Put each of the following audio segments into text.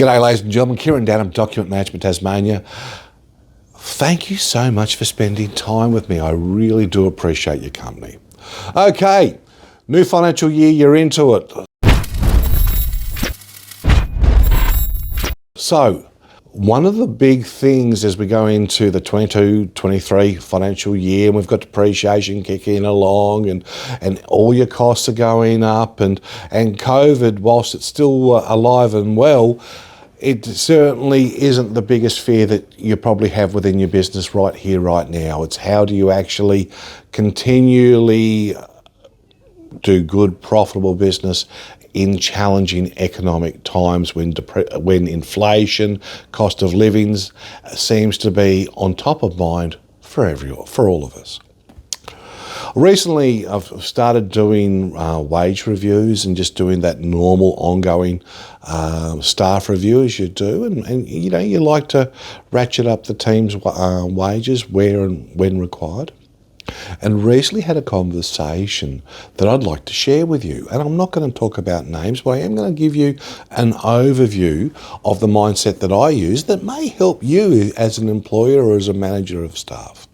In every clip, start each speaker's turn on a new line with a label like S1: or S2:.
S1: G'day ladies and gentlemen, Kieran Down of Document Management Tasmania. Thank you so much for spending time with me. I really do appreciate your company. Okay, new financial year, you're into it. So, one of the big things as we go into the 22-23 financial year, and we've got depreciation kicking along and all your costs are going up and COVID, whilst it's still alive and well, it certainly isn't the biggest fear that you probably have within your business right here, right now. It's how do you actually continually do good, profitable business in challenging economic times when inflation, cost of living seems to be on top of mind for all of us. Recently, I've started doing wage reviews and just doing that normal ongoing staff review as you do, and you know, you like to ratchet up the team's wages where and when required. And recently had a conversation that I'd like to share with you. And I'm not going to talk about names, but I am going to give you an overview of the mindset that I use that may help you as an employer or as a manager of staff.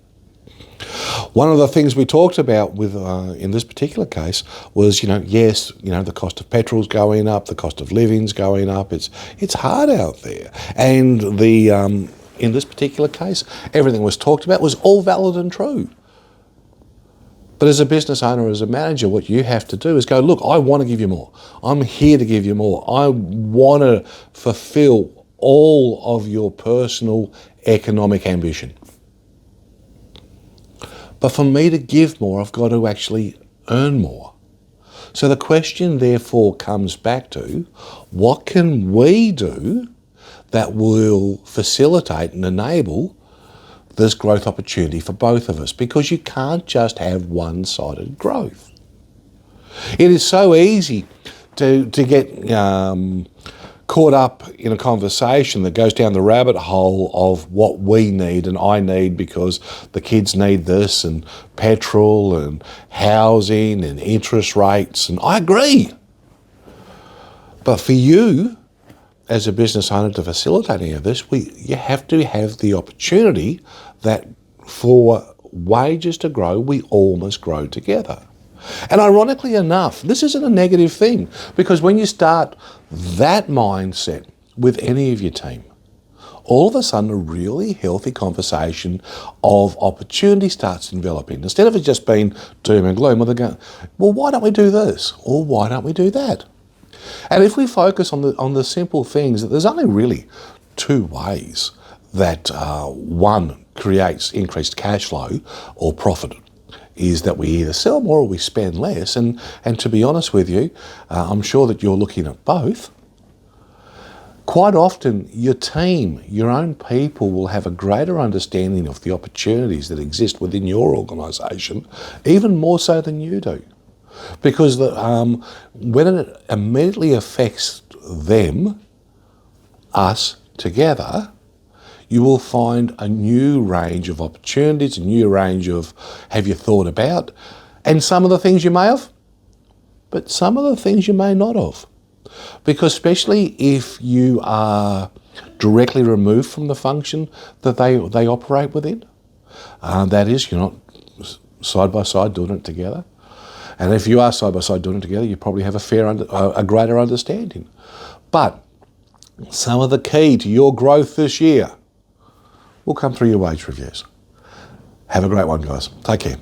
S1: One of the things we talked about with in this particular case was, yes, the cost of petrol's going up, the cost of living's going up. It's hard out there. And in this particular case, everything was talked about was all valid and true. But as a business owner, as a manager, what you have to do is go, look, I want to give you more. I'm here to give you more. I want to fulfill all of your personal economic ambition. But for me to give more, I've got to actually earn more. So the question therefore comes back to, what can we do that will facilitate and enable this growth opportunity for both of us? Because you can't just have one-sided growth. It is so easy to get caught up in a conversation that goes down the rabbit hole of what we need and I need because the kids need this and petrol and housing and interest rates, and I agree. But for you, as a business owner, to facilitate any of this, you have to have the opportunity that for wages to grow, we all must grow together. And ironically enough, this isn't a negative thing, because when you start that mindset with any of your team, all of a sudden a really healthy conversation of opportunity starts developing. Instead of it just being doom and gloom, they go, well, why don't we do this? Or why don't we do that? And if we focus on the simple things, that there's only really two ways that one creates increased cash flow or profit, is that we either sell more or we spend less. And to be honest with you, I'm sure that you're looking at both. Quite often, your team, your own people will have a greater understanding of the opportunities that exist within your organisation, even more so than you do. Because when it immediately affects them, us together, you will find a new range of opportunities, a new range of have you thought about, and some of the things you may have, but some of the things you may not have. Because especially if you are directly removed from the function that they operate within, that is, you're not side by side doing it together. And if you are side by side doing it together, you probably have a greater understanding. But some of the key to your growth this year will come through your wage reviews. Have a great one, guys. Take care.